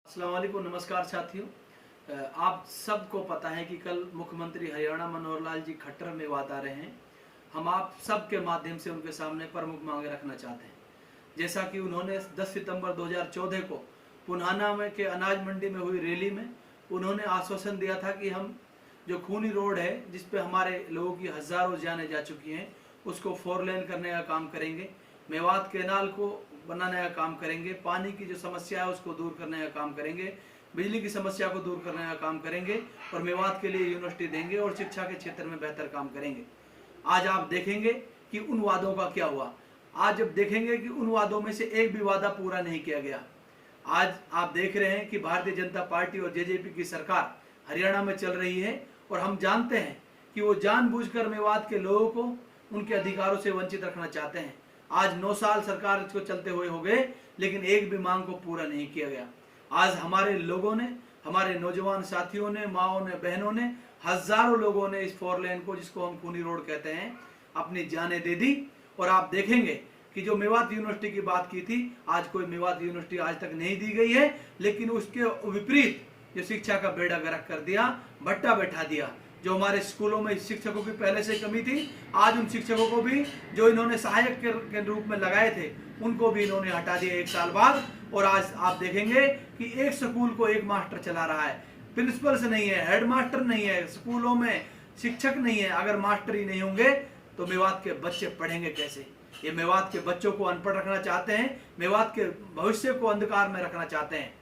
अस्सलाम वालेकुम, नमस्कार साथियों। आप सबको पता है कि कल मुख्यमंत्री हरियाणा मनोहर लाल जी खट्टर मेवात आ रहे हैं। हम आप सब के माध्यम से उनके सामने प्रमुख मांगे रखना चाहते हैं। जैसा कि उन्होंने 10 सितंबर 2014 को पुन्हाना में के अनाज मंडी में हुई रैली में उन्होंने आश्वासन दिया था कि हम जो खूनी रोड है जिस पे हमारे लोगों की हज़ारों जानें जा चुकी हैं उसको 4 लेन करने का काम करेंगे, मेवात कैनाल को बनाने का काम करेंगे, पानी की जो समस्या है उसको दूर करने का काम करेंगे, बिजली की समस्या को दूर करने का काम करेंगे और मेवात के लिए यूनिवर्सिटी देंगे और शिक्षा के क्षेत्र में बेहतर काम करेंगे। आज आप देखेंगे कि उन वादों का क्या हुआ। आज जब देखेंगे कि उन वादों में से एक भी वादा पूरा नहीं किया गया। आज आप देख रहे हैं कि भारतीय जनता पार्टी और जेजेपी की सरकार हरियाणा में चल रही है और हम जानते हैं कि वो जानबूझकर मेवात के लोगों को उनके अधिकारों से वंचित रखना चाहते हैं। आज 9 साल सरकार इसको चलते हुए हो गए लेकिन एक भी मांग को पूरा नहीं किया गया। आज हमारे लोगों ने, हमारे नौजवान साथियों ने, माओ ने, बहनों ने, हजारों लोगों ने इस 4 लेन को, जिसको हम खूनी रोड कहते हैं, अपनी जानें दे दी। और आप देखेंगे कि जो मेवात यूनिवर्सिटी की बात की थी, आज कोई मेवात यूनिवर्सिटी आज तक नहीं दी गई है, लेकिन उसके विपरीत जो शिक्षा का बेड़ा गर्क कर दिया, भट्टा बैठा दिया। जो हमारे स्कूलों में शिक्षकों की पहले से कमी थी, आज उन शिक्षकों को भी जो इन्होंने सहायक के रूप में लगाए थे उनको भी इन्होंने हटा दिया 1 साल बाद। और आज आप देखेंगे कि एक स्कूल को एक मास्टर चला रहा है, प्रिंसिपल्स नहीं है, हेडमास्टर नहीं है, स्कूलों में शिक्षक नहीं है। अगर मास्टर ही नहीं होंगे तो मेवात के बच्चे पढ़ेंगे कैसे? ये मेवात के बच्चों को अनपढ़ रखना चाहते हैं, मेवात के भविष्य को अंधकार में रखना चाहते हैं।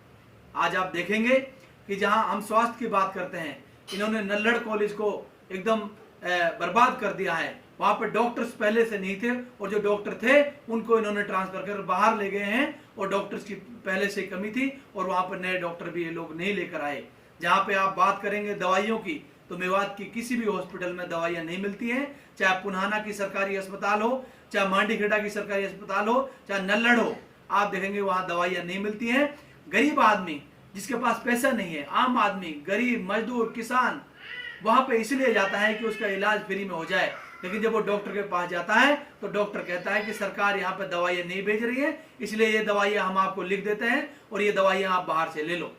आज आप देखेंगे कि जहां हम स्वास्थ्य की बात करते हैं, इन्होंने नल्लड़ कॉलेज को एकदम बर्बाद कर दिया है। वहां पर डॉक्टर्स पहले से नहीं थे और जो डॉक्टर थे उनको इन्होंने ट्रांसफर कर बाहर ले गए हैं और डॉक्टर्स की पहले से कमी थी और वहां पर नए डॉक्टर भी ये लोग नहीं लेकर आए। जहां पे आप बात करेंगे दवाइयों की, तो मेवात की किसी भी हॉस्पिटल में दवाइयां नहीं मिलती हैं। चाहे पुन्हाना की सरकारी अस्पताल हो, चाहे मांडीखेड़ा की सरकारी अस्पताल हो, चाहे नल्लड़ हो, आप देखेंगे वहां दवाइयां नहीं मिलती हैं। गरीब आदमी जिसके पास पैसा नहीं है, आम आदमी, गरीब, मजदूर, किसान वहां पे इसलिए जाता है कि उसका इलाज फ्री में हो जाए। लेकिन जब वो डॉक्टर के पास जाता है तो डॉक्टर कहता है कि सरकार यहाँ पे दवाइयाँ नहीं भेज रही है, इसलिए ये दवाइयाँ हम आपको लिख देते हैं और ये दवाइयाँ आप बाहर से ले लो।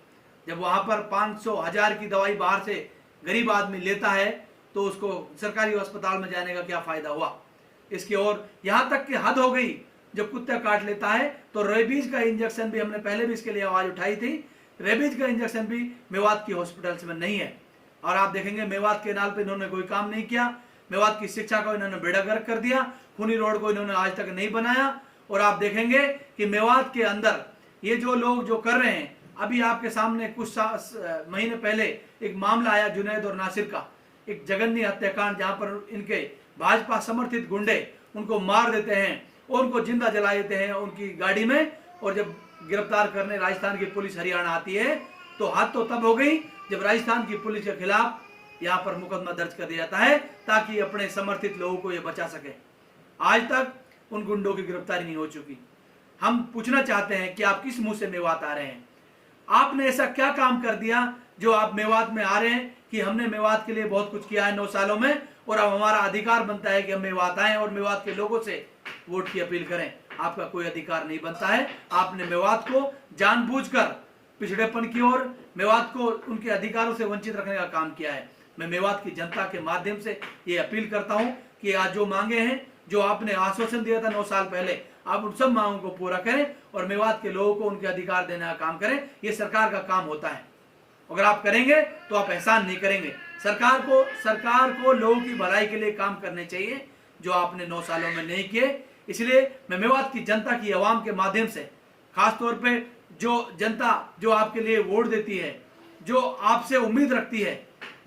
जब वहां पर 500, 1000 की दवाई बाहर से गरीब आदमी लेता है तो उसको सरकारी अस्पताल में जाने का क्या फायदा हुआ? इसकी और यहाँ तक कि हद हो गई, जब कुत्ता काट लेता है तो रेबीज का इंजेक्शन भी, हमने पहले भी इसके लिए आवाज उठाई थी, रेबीज का इंजेक्शन भी मेवात की हॉस्पिटल्स में नहीं है। और आप देखेंगे मेवात कैनाल पे इन्होंने कोई काम नहीं किया, मेवात की शिक्षा को इन्होंने बेड़ा गर्क कर दिया, खूनी रोड को इन्होंने आज तक नहीं बनाया। और आप देखेंगे कि मेवात के अंदर ये जो लोग जो कर रहे हैं, अभी आपके सामने कुछ महीने पहले एक मामला आया जुनैद और नासिर का, एक जघन्य हत्याकांड, जहां पर इनके भाजपा समर्थित गुंडे उनको मार देते हैं और उनको जिंदा जला देते हैं उनकी गाड़ी में। और जब गिरफ्तार करने राजस्थान की पुलिस हरियाणा आती है तो हद तो तब हो गई जब राजस्थान की पुलिस के खिलाफ यहाँ पर मुकदमा दर्ज कर दिया जाता है ताकि अपने समर्थित लोगों को ये बचा सके। आज तक उन गुंडों की गिरफ्तारी नहीं हो चुकी। हम पूछना चाहते हैं कि आप किस मुंह से मेवात आ रहे हैं? आपने ऐसा क्या काम कर दिया जो आप मेवात में आ रहे हैं कि हमने मेवात के लिए बहुत कुछ किया है 9 सालों में और अब हमारा अधिकार बनता है कि हम मेवात आए और मेवात के लोगों से वोट की अपील करें? आपका कोई अधिकार नहीं बनता है। आपने मेवात को जानबूझकर पिछड़ेपन की ओर, मेवात को उनके अधिकारों से वंचित रखने का काम किया है। मैं मेवात की जनता के माध्यम से ये अपील करता हूं कि आज जो मांगे हैं, जो आपने आश्वासन दिया था 9 साल पहले, आप उन सब मांगों को पूरा करें और मेवात के लोगों को उनके अधिकार देने का काम करें। ये सरकार का काम होता है। अगर आप करेंगे तो आप एहसान नहीं करेंगे। सरकार को लोगों की भलाई के लिए काम करने चाहिए, जो आपने 9 सालों में नहीं किए। इसलिए मैं मेवात की जनता की, आवाम के माध्यम से, खासतौर पे जो जनता जो आपके लिए वोट देती है, जो आपसे उम्मीद रखती है,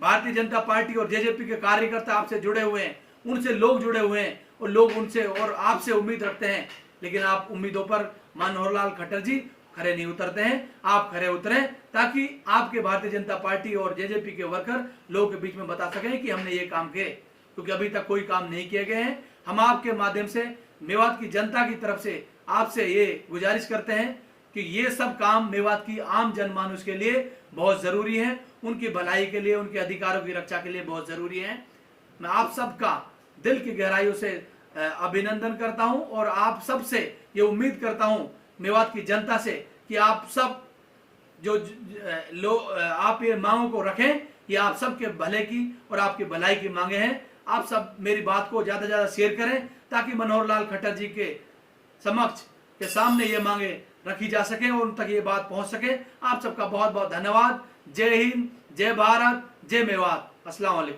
भारतीय जनता पार्टी और जेजेपी के कार्यकर्ता आपसे जुड़े हुए हैं, उनसे लोग जुड़े हुए हैं और लोग उनसे और आपसे उम्मीद रखते हैं, लेकिन आप उम्मीदों पर मनोहर लाल खट्टर जी खरे नहीं उतरते हैं। आप खरे उतरें ताकि आपके भारतीय जनता पार्टी और जेजेपी के वर्कर लोगों के बीच में बता सकें कि हमने ये काम किए, क्योंकि अभी तक कोई काम नहीं किए गए हैं। हम आपके माध्यम से मेवात की जनता की तरफ से आपसे ये गुजारिश करते हैं कि ये सब काम मेवात की आम जनमानुष के लिए बहुत जरूरी है, उनकी भलाई के लिए, उनके अधिकारों की रक्षा के लिए बहुत जरूरी है। मैं आप सबका दिल की गहराइयों से अभिनंदन करता हूं और आप सबसे ये उम्मीद करता हूं, मेवात की जनता से, कि आप सब जो आप ये मांगों को रखें, ये आप सबके भले की और आपकी भलाई की मांगे हैं। आप सब मेरी बात को ज्यादा से ज्यादा शेयर करें ताकि मनोहर लाल खट्टर जी के समक्ष के सामने ये मांगे रखी जा सके और उन तक ये बात पहुंच सके। आप सबका बहुत बहुत धन्यवाद। जय हिंद, जय भारत, जय मेवात। अस्सलाम वालेकुम।